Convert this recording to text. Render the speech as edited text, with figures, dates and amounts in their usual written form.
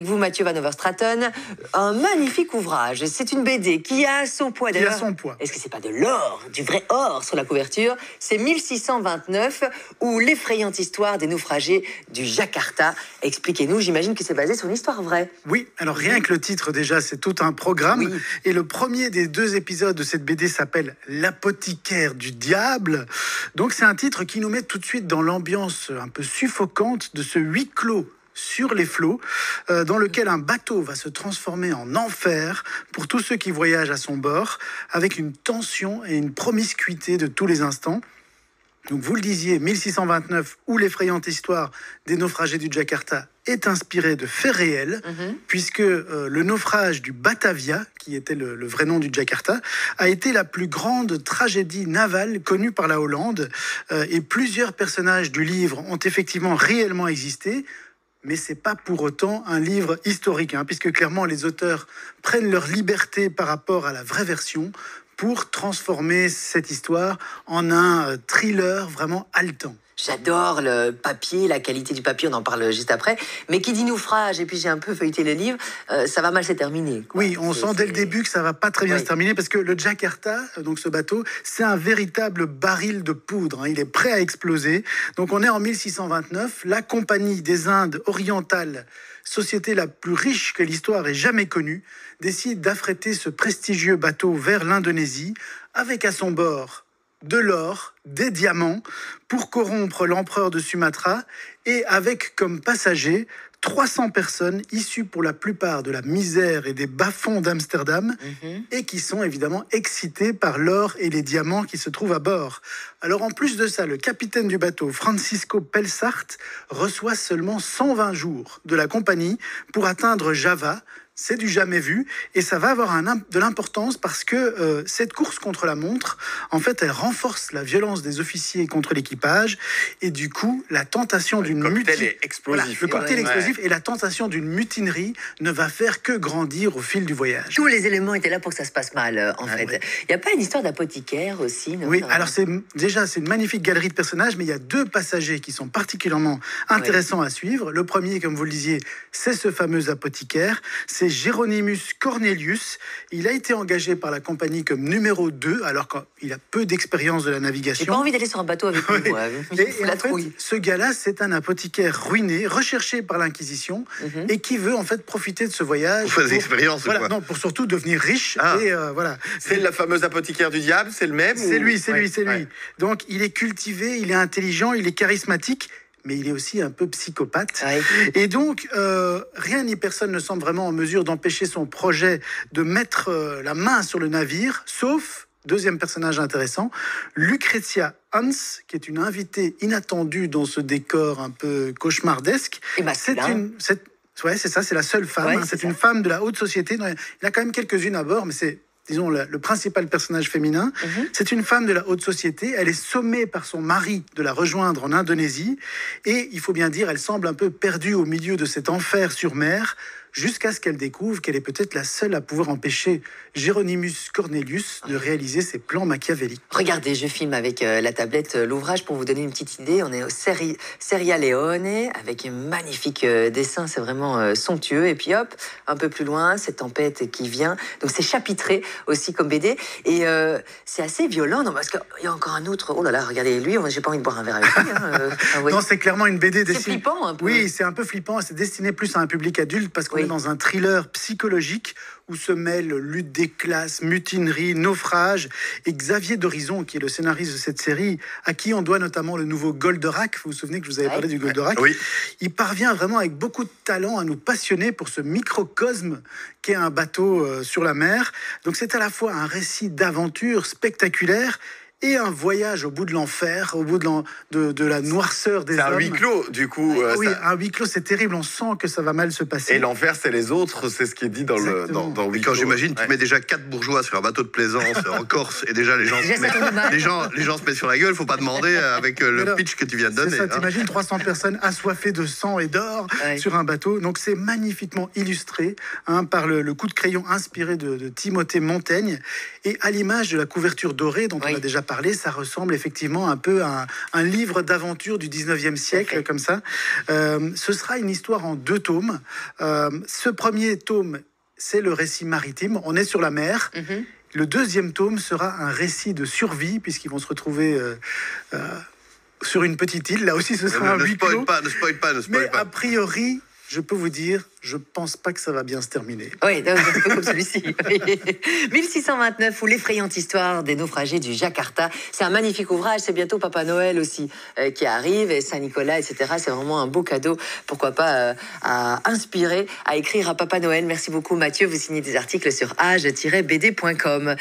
Vous, Mathieu Van Overstraten, un magnifique ouvrage. C'est une BD qui a son poids d'ailleurs. Qui a son poids. Est-ce que c'est pas de l'or, du vrai or sur la couverture? C'est 1629 ou l'effrayante histoire des naufragés du Jakarta. Expliquez-nous, j'imagine que c'est basé sur une histoire vraie. Oui, alors rien que le titre déjà, c'est tout un programme. Oui. Et le premier des 2 épisodes de cette BD s'appelle L'apothicaire du diable. Donc c'est un titre qui nous met tout de suite dans l'ambiance un peu suffocante de ce huis clos sur les flots, dans lequel un bateau va se transformer en enfer pour tous ceux qui voyagent à son bord, avec une tension et une promiscuité de tous les instants. Donc vous le disiez, 1629 ou l'effrayante histoire des naufragés du Jakarta est inspirée de faits réels, puisque le naufrage du Batavia, qui était le vrai nom du Jakarta, a été la plus grande tragédie navale connue par la Hollande, et plusieurs personnages du livre ont effectivement réellement existé. Mais c'est pas pour autant un livre historique, puisque clairement les auteurs prennent leur liberté par rapport à la vraie version pour transformer cette histoire en un thriller vraiment haletant. J'adore le papier, la qualité du papier, on en parle juste après. Mais qui dit naufrage, et puis j'ai un peu feuilleté le livre, ça va mal se terminer, quoi. Oui, on sent dès le début que ça va pas très bien se terminer, parce que le Jakarta, donc ce bateau, c'est un véritable baril de poudre. Il est prêt à exploser. Donc on est en 1629, la Compagnie des Indes orientales, société la plus riche que l'histoire ait jamais connue, décide d'affréter ce prestigieux bateau vers l'Indonésie, avec à son bord de l'or, des diamants, pour corrompre l'empereur de Sumatra, et avec comme passagers 300 personnes issues pour la plupart de la misère et des bas-fonds d'Amsterdam, et qui sont évidemment excitées par l'or et les diamants qui se trouvent à bord. Alors en plus de ça, le capitaine du bateau, Francisco Pelsart, reçoit seulement 120 jours de la compagnie pour atteindre Java. C'est du jamais vu, et ça va avoir de l'importance parce que cette course contre la montre, en fait, elle renforce la violence des officiers contre l'équipage, et du coup, la tentation d'une mutinerie, le cocktail explosif et la tentation d'une mutinerie ne va faire que grandir au fil du voyage. Tous les éléments étaient là pour que ça se passe mal, en fait. Ouais. Il n'y a pas une histoire d'apothicaire aussi, non? Oui, alors c'est une magnifique galerie de personnages, mais il y a 2 passagers qui sont particulièrement intéressants à suivre. Le premier, comme vous le disiez, c'est ce fameux apothicaire, c'est Hieronymus Cornelius. Il a été engagé par la compagnie comme numéro 2, alors qu'il a peu d'expérience de la navigation. J'ai pas envie d'aller sur un bateau avec lui, moi. Et en fait, ce gars-là, c'est un apothicaire ruiné, recherché par l'Inquisition, et qui veut en fait profiter de ce voyage. Pour faire des expériences, quoi. Non, pour surtout devenir riche. Et voilà. C'est la fameuse apothicaire du diable, c'est le même? C'est lui. Donc, il est cultivé, il est intelligent, il est charismatique, mais il est aussi un peu psychopathe. Et donc, rien ni personne ne semble vraiment en mesure d'empêcher son projet de mettre la main sur le navire, sauf, deuxième personnage intéressant, Lucrezia Hans, qui est une invitée inattendue dans ce décor un peu cauchemardesque. Et masculin. C'est ça, c'est la seule femme. C'est une femme de la haute société. Il y en a quand même quelques-unes à bord, mais c'est, disons, le principal personnage féminin. C'est une femme de la haute société. Elle est sommée par son mari de la rejoindre en Indonésie. Et il faut bien dire, elle semble un peu perdue au milieu de cet enfer sur mer, jusqu'à ce qu'elle découvre qu'elle est peut-être la seule à pouvoir empêcher Hieronymus Cornelius de réaliser ses plans machiavéliques. Regardez, je filme avec la tablette l'ouvrage pour vous donner une petite idée. On est au Serra Leone, avec un magnifique dessin, c'est vraiment somptueux. Et puis hop, un peu plus loin, cette tempête qui vient. Donc c'est chapitré aussi comme BD. Et c'est assez violent, non, parce qu'il y a encore un autre. Oh là là, regardez lui, j'ai pas envie de boire un verre avec lui. Non, c'est clairement une BD dessinée. C'est flippant un peu. Oui, c'est un peu flippant. C'est destiné plus à un public adulte parce qu'on est dans un thriller psychologique où se mêlent lutte des classes, mutinerie, naufrage. Et Xavier Dorizon, qui est le scénariste de cette série, à qui on doit notamment le nouveau Goldorak, vous vous souvenez que je vous avais parlé du Goldorak, il parvient vraiment avec beaucoup de talent à nous passionner pour ce microcosme qu'est un bateau sur la mer. Donc c'est à la fois un récit d'aventure spectaculaire et un voyage au bout de l'enfer, au bout de la noirceur des hommes. C'est un huis clos, du coup. Oui, un huis clos, c'est terrible. On sent que ça va mal se passer. Et l'enfer, c'est les autres, c'est ce qui est dit dans le huis clos. Quand j'imagine, tu mets déjà 4 bourgeois sur un bateau de plaisance en Corse, et déjà les gens se mettent sur la gueule, faut pas demander avec le pitch que tu viens de donner. C'est ça, t'imagines 300 personnes assoiffées de sang et d'or sur un bateau. Donc c'est magnifiquement illustré par le coup de crayon inspiré de Timothée Montaigne, et à l'image de la couverture dorée dont on a déjà parlé, ça ressemble effectivement un peu à un livre d'aventure du 19e siècle, comme ça. Ce sera une histoire en 2 tomes. Ce premier tome, c'est le récit maritime. On est sur la mer. Le deuxième tome sera un récit de survie, puisqu'ils vont se retrouver sur une petite île. Là aussi, ce sera un huis clos. Ne spoil pas. Mais a priori, je peux vous dire, je pense pas que ça va bien se terminer. Oui, un peu comme celui-ci. 1629 ou l'effrayante histoire des naufragés du Jakarta. C'est un magnifique ouvrage. C'est bientôt Papa Noël aussi qui arrive, et Saint-Nicolas, etc. C'est vraiment un beau cadeau. Pourquoi pas à inspirer, à écrire à Papa Noël. Merci beaucoup, Mathieu. Vous signez des articles sur age-bd.com.